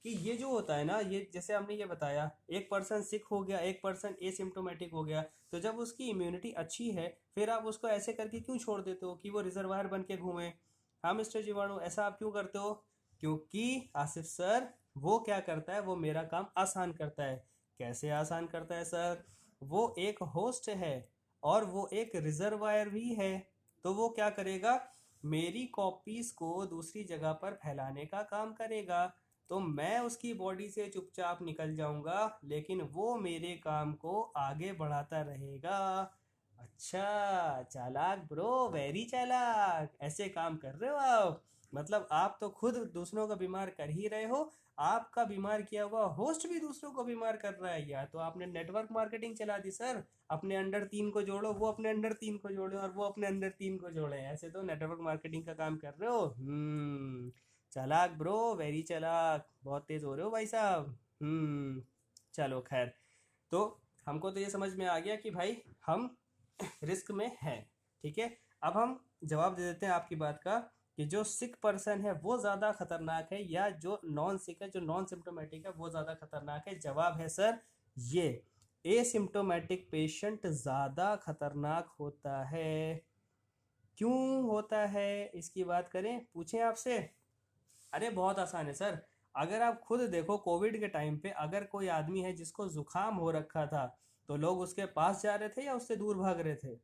कि ये जो होता है ना, ये जैसे हमने ये बताया, एक पर्सन सिक हो गया, एक पर्सन एसिम्प्टोमेटिक हो गया, तो जब उसकी इम्यूनिटी अच्छी है फिर आप उसको ऐसे करके क्यों छोड़ देते हो कि वो रिजर्वायर बन के घूमे? हाँ मिस्टर जीवाणु, ऐसा आप क्यों करते हो? क्योंकि आसिफ सर, वो क्या करता है? वो मेरा काम आसान करता है। कैसे आसान करता है सर? वो एक होस्ट है और वो एक रिजर्वायर भी है, तो वो क्या करेगा? मेरी कॉपीज को दूसरी जगह पर फैलाने का काम करेगा। तो मैं उसकी बॉडी से चुपचाप निकल जाऊंगा, लेकिन वो मेरे काम को आगे बढ़ाता रहेगा। अच्छा, चालाक ब्रो, वेरी चालाक, ऐसे काम कर रहे हो आप। मतलब आप तो खुद दूसरों को बीमार कर ही रहे हो, आपका बीमार किया हुआ होस्ट भी दूसरों को बीमार कर रहा है। या तो आपने नेटवर्क मार्केटिंग चला दी सर, अपने अंडर 3 को जोड़ो, वो अपने अंडर 3 को जोड़े और वो अपने अंडर 3 को जोड़े, ऐसे तो नेटवर्क मार्केटिंग का काम कर रहे हो। चालाक ब्रो, वेरी चालाक, बहुत तेज हो रहे हो भाई साहब। चलो खैर, तो हमको तो ये समझ में आ गया कि भाई हम रिस्क में हैं। ठीक है, अब हम जवाब दे देते हैं आपकी बात का कि जो सिक पर्सन है वो ज़्यादा खतरनाक है या जो नॉन सिक है, जो नॉन सिम्टोमेटिक है वो ज़्यादा खतरनाक है। जवाब है सर ये, एसिम्टोमेटिक पेशेंट ज़्यादा खतरनाक होता है। क्यों होता है इसकी बात करें, पूछें आपसे? अरे बहुत आसान है सर। अगर आप खुद देखो, कोविड के टाइम पे अगर कोई आदमी है जिसको जुकाम हो रखा था, तो लोग उसके पास जा रहे थे या उससे दूर भाग रहे थे?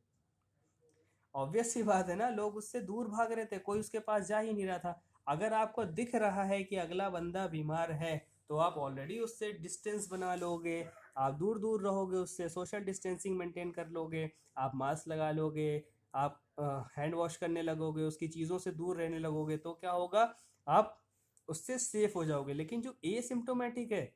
ऑब्वियस सी बात है ना, लोग उससे दूर भाग रहे थे, कोई उसके पास जा ही नहीं रहा था। अगर आपको दिख रहा है कि अगला बंदा बीमार है, तो आप ऑलरेडी उससे डिस्टेंस बना लोगे, आप दूर दूर रहोगे उससे, सोशल डिस्टेंसिंग मेंटेन कर लोगे, आप मास्क लगा लोगे, आप हैंड वॉश करने लगोगे, उसकी चीज़ों से दूर रहने लगोगे, तो क्या होगा, आप उससे सेफ हो जाओगे। लेकिन जो एसिम्टोमेटिक है,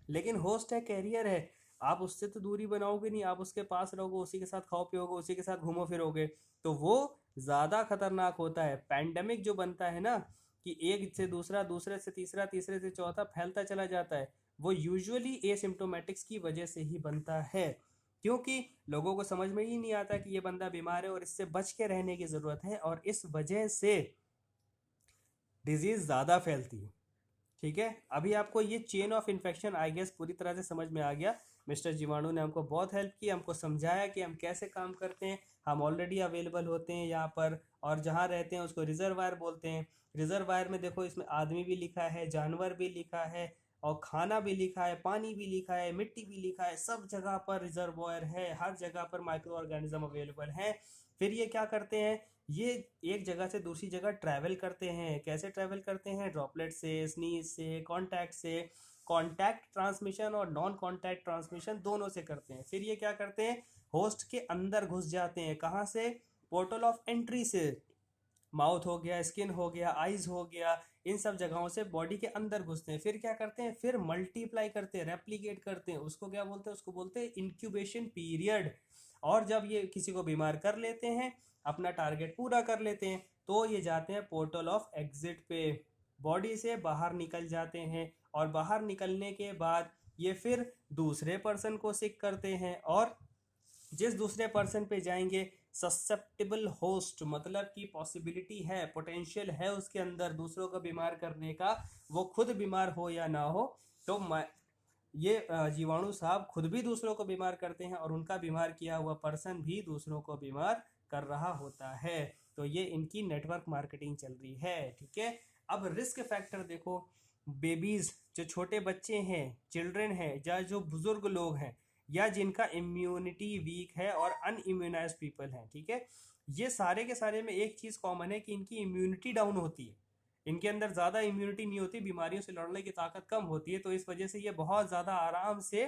लेकिन होस्ट है, कैरियर है, आप उससे तो दूरी बनाओगे नहीं, आप उसके पास रहोगे, उसी के साथ खाओ पियोगे, उसी के साथ घूमो फिरोगे, तो वो ज़्यादा खतरनाक होता है। पैंडमिक जो बनता है ना, कि एक से दूसरा, दूसरे से तीसरा, तीसरे से चौथा फैलता चला जाता है, वो यूजुअली एसिम्टोमेटिक्स की वजह से ही बनता है। क्योंकि लोगों को समझ में ही नहीं आता कि ये बंदा बीमार है और इससे बच के रहने की ज़रूरत है, और इस वजह से डिजीज़ ज़्यादा फैलती है। ठीक है, अभी आपको ये chain of infection I guess पूरी तरह से समझ में आ गया। मिस्टर जीवाणु ने हमको बहुत हेल्प की, हमको समझाया कि हम कैसे काम करते हैं। हम ऑलरेडी अवेलेबल होते हैं यहाँ पर, और जहाँ रहते हैं उसको रिजर्वायर बोलते हैं। रिजर्वायर में देखो, इसमें आदमी भी लिखा है, जानवर भी लिखा है, और खाना भी लिखा है, पानी भी लिखा है, मिट्टी भी लिखा है, सब जगह पर रिजर्वायर है, हर जगह पर माइक्रो ऑर्गेनिज्म अवेलेबल है। फिर ये क्या करते हैं, ये एक जगह से दूसरी जगह ट्रैवल करते हैं। कैसे ट्रैवल करते हैं? ड्रॉपलेट से, स्नीज से, कांटेक्ट से। कांटेक्ट ट्रांसमिशन और नॉन कांटेक्ट ट्रांसमिशन दोनों से करते हैं। फिर ये क्या करते हैं, होस्ट के अंदर घुस जाते हैं। कहाँ से? पोर्टल ऑफ एंट्री से। माउथ हो गया, स्किन हो गया, आइज हो गया, इन सब जगहों से बॉडी के अंदर घुसते हैं। फिर क्या करते हैं, फिर मल्टीप्लाई करते हैं, रेप्लीकेट करते हैं। उसको क्या बोलते हैं? उसको बोलते हैं इंक्यूबेशन पीरियड। और जब ये किसी को बीमार कर लेते हैं, अपना टारगेट पूरा कर लेते हैं, तो ये जाते हैं पोर्टल ऑफ एग्जिट पे, बॉडी से बाहर निकल जाते हैं। और बाहर निकलने के बाद ये फिर दूसरे पर्सन को सिक करते हैं, और जिस दूसरे पर्सन पे जाएंगे, ससेप्टेबल होस्ट, मतलब कि पॉसिबिलिटी है, पोटेंशियल है उसके अंदर दूसरों को बीमार करने का, वो खुद बीमार हो या ना हो, तो ये जीवाणु साहब खुद भी दूसरों को बीमार करते हैं, और उनका बीमार किया हुआ पर्सन भी दूसरों को बीमार कर रहा होता है। तो ये इनकी नेटवर्क मार्केटिंग चल रही है। ठीक है, अब रिस्क फैक्टर देखो। बेबीज, जो छोटे बच्चे हैं, चिल्ड्रन हैं, या जो बुजुर्ग लोग हैं, या जिनका इम्यूनिटी वीक है, और अनइम्यूनाइज्ड पीपल हैं, ठीक है, ये सारे के सारे में एक चीज़ कॉमन है कि इनकी इम्यूनिटी डाउन होती है। इनके अंदर ज़्यादा इम्यूनिटी नहीं होती, बीमारियों से लड़ने की ताकत कम होती है, तो इस वजह से ये बहुत ज़्यादा आराम से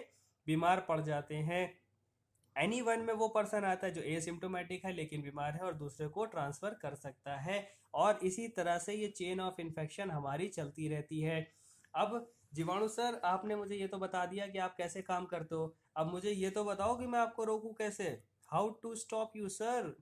बीमार पड़ जाते हैं। एनी वन में वो पर्सन आता है जो एसिम्टोमेटिक है लेकिन बीमार है, और दूसरे को ट्रांसफ़र कर सकता है। और इसी तरह से ये चेन ऑफ इन्फेक्शन हमारी चलती रहती है। अब जीवाणु सर, आपने मुझे ये तो बता दिया कि आप कैसे काम करते हो, अब मुझे ये तो बताओ कि मैं आपको रोकूं कैसे? How to stop you sir?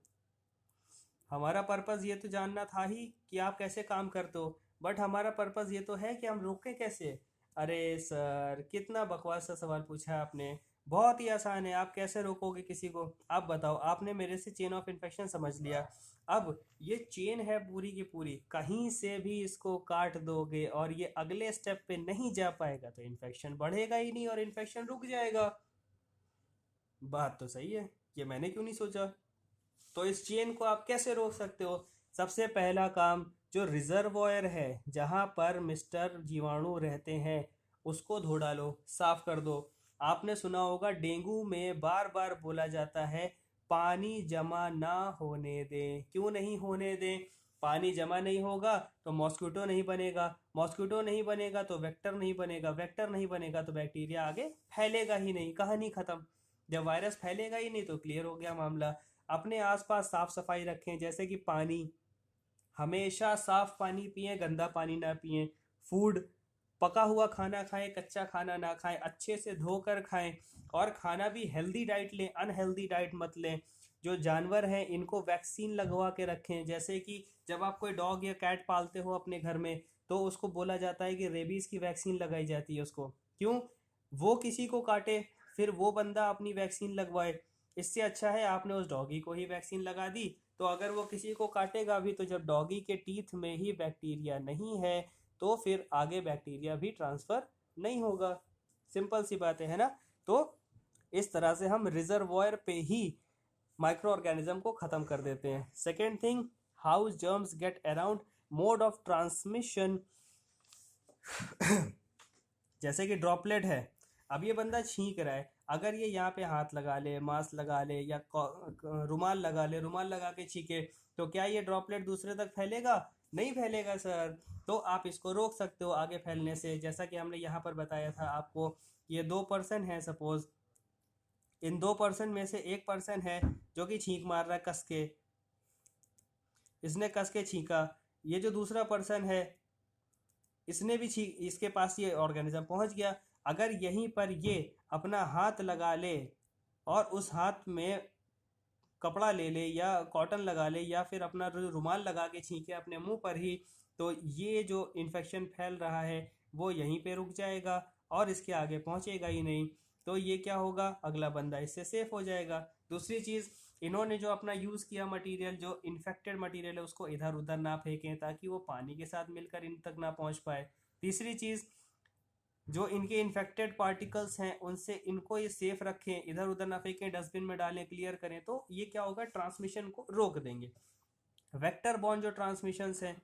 हमारा पर्पज़ ये तो जानना था ही कि आप कैसे काम करते हो, बट हमारा पर्पज़ ये तो है कि हम रोकें कैसे। अरे सर, कितना बकवास सा सवाल पूछा है आपने। बहुत ही आसान है, आप कैसे रोकोगे किसी को? आप बताओ, आपने मेरे से चेन ऑफ इन्फेक्शन समझ लिया। अब ये चेन है पूरी की पूरी, कहीं से भी इसको काट दोगे और ये अगले स्टेप पे नहीं जा पाएगा, तो इन्फेक्शन बढ़ेगा ही नहीं और इन्फेक्शन रुक जाएगा। बात तो सही है, ये मैंने क्यों नहीं सोचा। तो इस चेन को आप कैसे रोक सकते हो? सबसे पहला काम, जो रिजर्वॉयर है जहाँ पर मिस्टर जीवाणु रहते हैं, उसको धो डालो, साफ कर दो। आपने सुना होगा डेंगू में बार बार बोला जाता है, पानी जमा ना होने दें। क्यों नहीं होने दें? पानी जमा नहीं होगा तो मॉस्किटो नहीं बनेगा, मॉस्किटो नहीं बनेगा तो वेक्टर नहीं बनेगा, वेक्टर नहीं बनेगा तो बैक्टीरिया आगे फैलेगा ही नहीं, कहानी खत्म। जब वायरस फैलेगा ही नहीं तो क्लियर हो गया मामला। अपने आसपास साफ सफाई रखें, जैसे कि पानी, हमेशा साफ पानी पिएं, गंदा पानी ना पिएं। फूड, पका हुआ खाना खाएं, कच्चा खाना ना खाएं, अच्छे से धोकर खाएं। और खाना भी हेल्दी डाइट लें, अनहेल्दी डाइट मत लें। जो जानवर हैं इनको वैक्सीन लगवा के रखें, जैसे कि जब आप कोई डॉग या कैट पालते हो अपने घर में, तो उसको बोला जाता है कि रेबीज की वैक्सीन लगाई जाती है उसको। क्यों? वो किसी को काटे, फिर वो बंदा अपनी वैक्सीन लगवाए। इससे अच्छा है आपने उस डॉगी को ही वैक्सीन लगा दी। तो अगर वो किसी को काटेगा भी, तो जब डॉगी के टीथ में ही बैक्टीरिया नहीं है, तो फिर आगे बैक्टीरिया भी ट्रांसफर नहीं होगा। सिंपल सी बात है ना? तो इस तरह से हम रिजर्वॉयर पे ही माइक्रो ऑर्गेनिज्म को खत्म कर देते हैं। Second thing, how germs get around, mode of transmission. जैसे कि ड्रॉपलेट है, अब ये बंदा छींक रहा है, अगर ये यहाँ पे हाथ लगा ले, मास्क लगा ले, या रुमाल लगा ले, रुमाल लगा के छींके, तो क्या ये ड्रॉपलेट दूसरे तक फैलेगा? नहीं फैलेगा सर। तो आप इसको रोक सकते हो आगे फैलने से। जैसा कि हमने यहाँ पर बताया था आपको, ये 2% है सपोज, इन 2% में से 1% है जो कि छींक मार रहा है कस के, इसने कस के छींका। ये जो दूसरा पर्सन है, इसने भी छींक, इसके पास ये ऑर्गेनिज्म पहुंच गया। अगर यहीं पर ये अपना हाथ लगा ले और उस हाथ में कपड़ा ले ले या कॉटन लगा ले या फिर अपना रुमाल लगा के छींके अपने मुंह पर ही, तो ये जो इन्फेक्शन फैल रहा है वो यहीं पे रुक जाएगा और इसके आगे पहुंचेगा ही नहीं। तो ये क्या होगा, अगला बंदा इससे सेफ हो जाएगा। दूसरी चीज़, इन्होंने जो अपना यूज़ किया मटेरियल, जो इन्फेक्टेड मटेरियल है, उसको इधर उधर ना फेंकें ताकि वो पानी के साथ मिलकर इन तक ना पहुंच पाए। तीसरी चीज़, जो इनके इन्फेक्टेड पार्टिकल्स हैं उनसे इनको ये सेफ रखें, इधर उधर ना फेंकें, डस्टबिन में डालें, क्लियर करें। तो ये क्या होगा, ट्रांसमिशन को रोक देंगे। वेक्टर बॉर्न जो ट्रांसमिशंस हैं,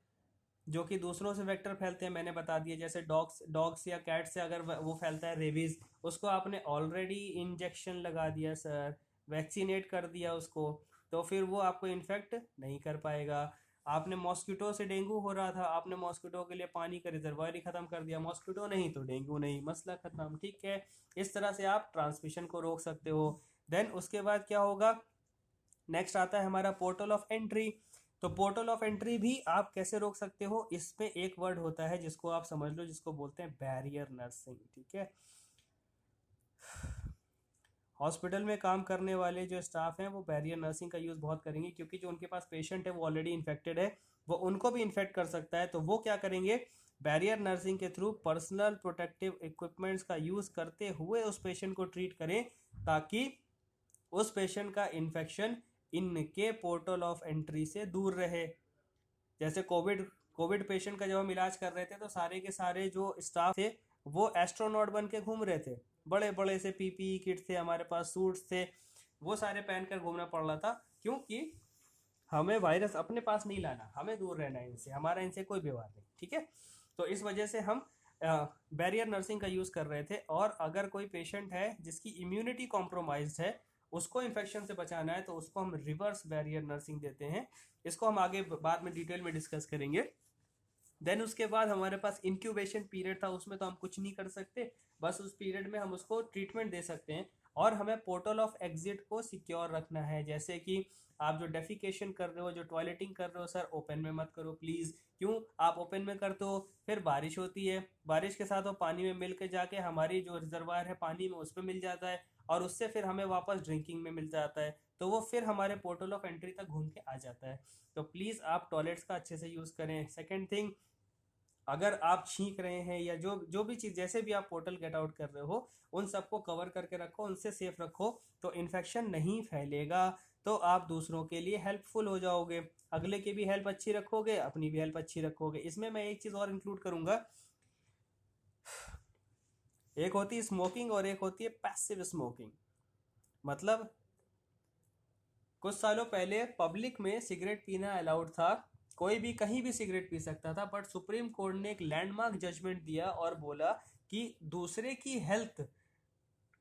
जो कि दूसरों से वेक्टर फैलते हैं, मैंने बता दिया। जैसे डॉग्स या कैट से अगर वो फैलता है रेबीज, उसको आपने ऑलरेडी इंजेक्शन लगा दिया सर, वैक्सीनेट कर दिया उसको, तो फिर वो आपको इन्फेक्ट नहीं कर पाएगा। आपने मॉस्किटो से डेंगू हो रहा था, आपने मॉस्किटो के लिए पानी का रिजर्वायर ही खत्म कर दिया, मॉस्किटो नहीं तो डेंगू नहीं, मसला खत्म। ठीक है, इस तरह से आप ट्रांसमिशन को रोक सकते हो। देन उसके बाद क्या होगा, नेक्स्ट आता है हमारा पोर्टल ऑफ एंट्री। तो पोर्टल ऑफ एंट्री भी आप कैसे रोक सकते हो, इसमें एक वर्ड होता है जिसको आप समझ लो, जिसको बोलते हैं बैरियर नर्सिंग। ठीक है, हॉस्पिटल में काम करने वाले जो स्टाफ हैं वो बैरियर नर्सिंग का यूज़ बहुत करेंगे, क्योंकि जो उनके पास पेशेंट है वो ऑलरेडी इन्फेक्टेड है, वो उनको भी इन्फेक्ट कर सकता है। तो वो क्या करेंगे, बैरियर नर्सिंग के थ्रू पर्सनल प्रोटेक्टिव इक्विपमेंट्स का यूज़ करते हुए उस पेशेंट को ट्रीट करें, ताकि उस पेशेंट का इन्फेक्शन इनके पोर्टल ऑफ एंट्री से दूर रहे। जैसे कोविड पेशेंट का जब हम इलाज कर रहे थे, तो सारे के सारे जो स्टाफ थे वो एस्ट्रोनॉट बन के घूम रहे थे, बड़े बड़े से पीपीई किट थे हमारे पास, सूट्स थे, वो सारे पहनकर घूमना पड़ रहा था। क्योंकि हमें वायरस अपने पास नहीं लाना, हमें दूर रहना है इनसे, हमारा इनसे कोई व्यवहार नहीं। ठीक है, तो इस वजह से हम बैरियर नर्सिंग का यूज़ कर रहे थे। और अगर कोई पेशेंट है जिसकी इम्यूनिटी कॉम्प्रोमाइज्ड है, उसको इन्फेक्शन से बचाना है, तो उसको हम रिवर्स बैरियर नर्सिंग देते हैं। इसको हम आगे बाद में डिटेल में डिस्कस करेंगे। देन उसके बाद हमारे पास इंक्यूबेशन पीरियड था, उसमें तो हम कुछ नहीं कर सकते, बस उस पीरियड में हम उसको ट्रीटमेंट दे सकते हैं। और हमें पोर्टल ऑफ एग्जिट को सिक्योर रखना है। जैसे कि आप जो डेफिकेशन कर रहे हो, जो टॉयलेटिंग कर रहे हो सर, ओपन में मत करो प्लीज़। क्यों? आप ओपन में करते हो, फिर बारिश होती है, बारिश के साथ वो पानी में मिल के जाके हमारी जो रिजर्वायर है पानी में उस पर मिल जाता है, और उससे फिर हमें वापस ड्रिंकिंग में मिल जाता है, तो वो फिर हमारे पोर्टल ऑफ एंट्री तक घूम के आ जाता है। तो प्लीज़ आप टॉयलेट्स का अच्छे से यूज़ करें। सेकेंड थिंग, अगर आप छींक रहे हैं या जो जो भी चीज़, जैसे भी आप पोर्टल गेट आउट कर रहे हो, उन सबको कवर करके रखो, उनसे सेफ रखो, तो इन्फेक्शन नहीं फैलेगा। तो आप दूसरों के लिए हेल्पफुल हो जाओगे, अगले की भी हेल्प अच्छी रखोगे, अपनी भी हेल्प अच्छी रखोगे। इसमें मैं एक चीज़ और इंक्लूड करूँगा, एक होती है स्मोकिंग और एक होती है पैसिव स्मोकिंग। मतलब कुछ सालों पहले पब्लिक में सिगरेट पीना अलाउड था, कोई भी कहीं भी सिगरेट पी सकता था, बट सुप्रीम कोर्ट ने एक लैंडमार्क जजमेंट दिया और बोला कि दूसरे की हेल्थ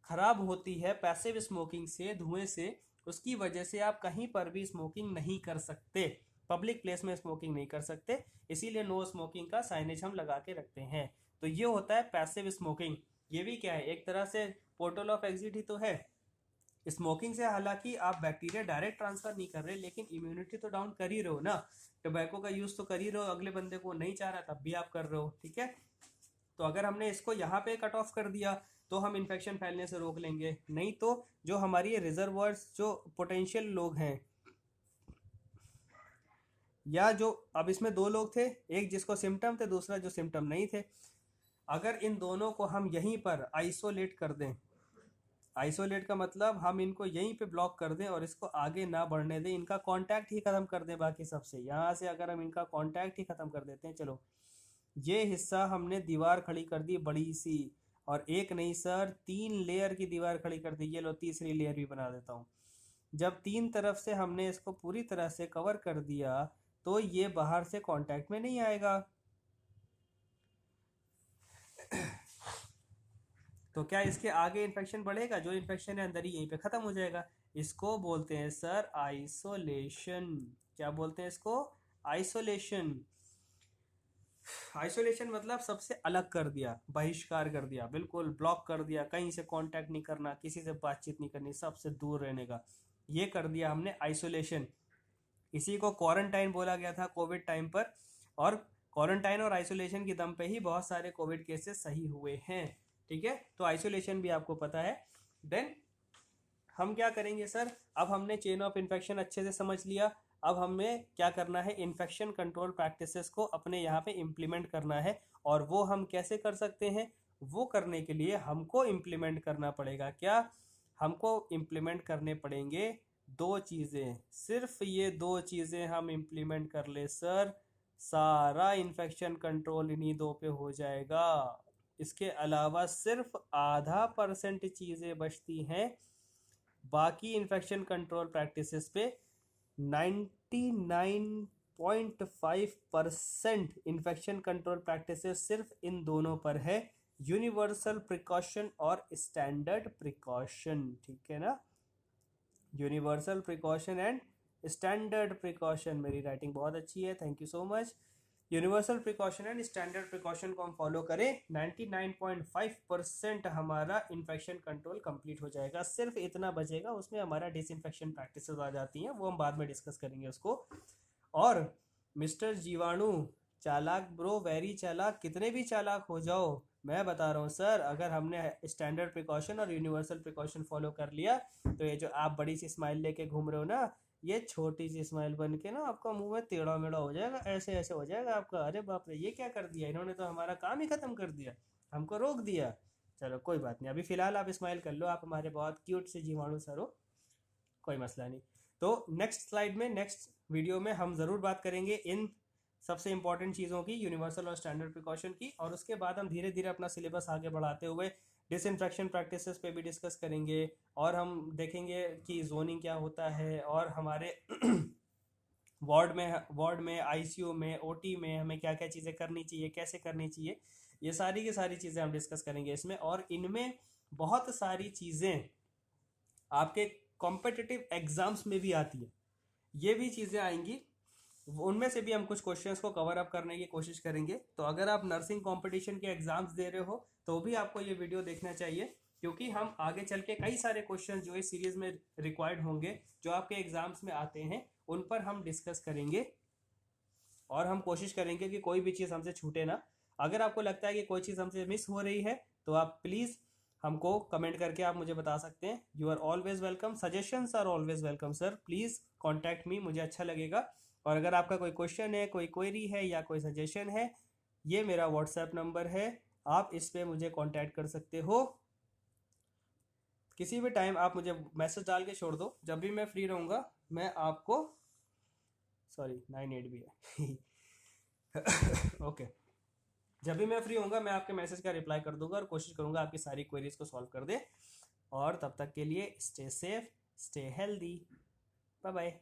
खराब होती है पैसिव स्मोकिंग से, धुएं से, उसकी वजह से आप कहीं पर भी स्मोकिंग नहीं कर सकते, पब्लिक प्लेस में स्मोकिंग नहीं कर सकते। इसीलिए नो स्मोकिंग का साइनेज हम लगा के रखते हैं। तो ये होता है पैसिव स्मोकिंग। ये भी क्या है, एक तरह से पोर्टल ऑफ एग्जिट ही तो है। स्मोकिंग से हालांकि आप बैक्टीरिया डायरेक्ट ट्रांसफर नहीं कर रहे, लेकिन इम्यूनिटी तो डाउन कर ही रहे हो ना। टोबैको का यूज तो कर ही रहे हो, अगले बंदे को नहीं चाह रहा तब भी आप कर रहे हो, ठीक है। तो अगर हमने इसको यहाँ पे कट ऑफ कर दिया तो हम इन्फेक्शन फैलने से रोक लेंगे। नहीं तो जो हमारी ये रिजर्वर्स, जो पोटेंशियल लोग हैं, या जो अब इसमें दो लोग थे, एक जिसको सिम्टम थे, दूसरा जो सिम्टम नहीं थे, अगर इन दोनों को हम यहीं पर आइसोलेट कर दें, आइसोलेट का मतलब हम इनको यहीं पे ब्लॉक कर दें और इसको आगे ना बढ़ने दें, इनका कांटेक्ट ही खत्म कर दें बाकी सबसे। यहाँ से अगर हम इनका कांटेक्ट ही खत्म कर देते हैं, चलो ये हिस्सा हमने दीवार खड़ी कर दी बड़ी सी, और एक नहीं सर 3 लेयर की दीवार खड़ी कर दी। ये लो तीसरी लेयर भी बना देता हूँ। जब 3 तरफ से हमने इसको पूरी तरह से कवर कर दिया तो ये बाहर से कांटेक्ट में नहीं आएगा। तो क्या इसके आगे इन्फेक्शन बढ़ेगा? जो इन्फेक्शन है अंदर ही यहीं पे खत्म हो जाएगा। इसको बोलते हैं सर आइसोलेशन। क्या बोलते हैं इसको? आइसोलेशन। आइसोलेशन मतलब सबसे अलग कर दिया, बहिष्कार कर दिया, बिल्कुल ब्लॉक कर दिया, कहीं से कांटेक्ट नहीं करना, किसी से बातचीत नहीं करनी, सबसे दूर रहने का, ये कर दिया हमने आइसोलेशन। इसी को क्वारंटाइन बोला गया था कोविड टाइम पर, और क्वारंटाइन और आइसोलेशन के दम पे ही बहुत सारे कोविड केसेस सही हुए हैं, ठीक है। तो आइसोलेशन भी आपको पता है। देन हम क्या करेंगे सर, अब हमने चेन ऑफ इन्फेक्शन अच्छे से समझ लिया। अब हमें क्या करना है, इन्फेक्शन कंट्रोल प्रैक्टिसेस को अपने यहाँ पे इम्प्लीमेंट करना है। और वो हम कैसे कर सकते हैं? वो करने के लिए हमको इम्प्लीमेंट करना पड़ेगा। क्या? हमको इम्प्लीमेंट करने पड़ेंगे 2 चीज़ें। सिर्फ ये 2 चीज़ें हम इम्प्लीमेंट कर ले सर, सारा इन्फेक्शन कंट्रोल इन्हीं 2 पे हो जाएगा। इसके अलावा सिर्फ आधा% चीज़ें बचती हैं। बाकी इन्फेक्शन कंट्रोल प्रैक्टिसेस पे 99.5% इन्फेक्शन कंट्रोल प्रैक्टिसेस सिर्फ इन दोनों पर है, यूनिवर्सल प्रिकॉशन और स्टैंडर्ड प्रिकॉशन, ठीक है ना। Universal precaution and standard precaution. मेरी राइटिंग बहुत अच्छी है, thank you so much. Universal precaution and standard precaution को हम फॉलो करें, 99.5% हमारा इन्फेक्शन कंट्रोल कंप्लीट हो जाएगा। सिर्फ इतना बचेगा, उसमें हमारा डिसइंफेक्शन प्रैक्टिसेस आ जाती हैं, वो हम बाद में डिस्कस करेंगे उसको। और मिस्टर जीवाणु चालाक ब्रो, वेरी चालाक, कितने भी चालाक हो जाओ, मैं बता रहा हूँ सर, अगर हमने स्टैंडर्ड प्रिकॉशन और यूनिवर्सल प्रिकॉशन फॉलो कर लिया तो ये जो आप बड़ी सी स्माइल लेके घूम रहे हो ना, ये छोटी सी स्माइल बन के ना आपका मुंह में टेढ़ा मेढ़ा हो जाएगा, ऐसे ऐसे हो जाएगा आपका। अरे बाप रे, ये क्या कर दिया इन्होंने, तो हमारा काम ही खत्म कर दिया, हमको रोक दिया। चलो कोई बात नहीं, अभी फिलहाल आप स्माइल कर लो, आप हमारे बहुत क्यूट से जीवाणु सर हो, कोई मसला नहीं। तो नेक्स्ट स्लाइड में, नेक्स्ट वीडियो में हम ज़रूर बात करेंगे इन सबसे इंपॉर्टेंट चीज़ों की, यूनिवर्सल और स्टैंडर्ड प्रिकॉशन की। और उसके बाद हम धीरे धीरे अपना सिलेबस आगे बढ़ाते हुए डिसइंफेक्शन प्रैक्टिसेस पे भी डिस्कस करेंगे, और हम देखेंगे कि जोनिंग क्या होता है, और हमारे वार्ड में आईसीयू में ओटी में हमें क्या क्या चीज़ें करनी चाहिए, कैसे करनी चाहिए, ये सारी की सारी चीज़ें हम डिस्कस करेंगे इसमें। और इनमें बहुत सारी चीज़ें आपके कॉम्पिटिटिव एग्जाम्स में भी आती है, ये भी चीज़ें आएंगी, उनमें से भी हम कुछ क्वेश्चंस को कवर अप करने की कोशिश करेंगे। तो अगर आप नर्सिंग कंपटीशन के एग्जाम्स दे रहे हो तो भी आपको ये वीडियो देखना चाहिए, क्योंकि हम आगे चल के कई सारे क्वेश्चंस जो इस सीरीज में रिक्वायर्ड होंगे, जो आपके एग्जाम्स में आते हैं, उन पर हम डिस्कस करेंगे। और हम कोशिश करेंगे कि कोई भी चीज़ हमसे छूटे ना। अगर आपको लगता है कि कोई चीज़ हमसे मिस हो रही है तो आप प्लीज़ हमको कमेंट करके आप मुझे बता सकते हैं। You are always welcome, suggestions are always welcome sir, please contact me, मुझे अच्छा लगेगा। और अगर आपका कोई क्वेश्चन है, कोई क्वेरी है या कोई सजेशन है, ये मेरा व्हाट्सएप नंबर है, आप इस पर मुझे कांटेक्ट कर सकते हो। किसी भी टाइम आप मुझे मैसेज डाल के छोड़ दो, जब भी मैं फ्री रहूँगा मैं आपको, सॉरी 98 भी है ओके, जब भी मैं फ्री होऊंगा मैं आपके मैसेज का रिप्लाई कर दूंगा और कोशिश करूंगा आपकी सारी क्वेरीज को सॉल्व कर दे। और तब तक के लिए stay safe, stay healthy, bye bye.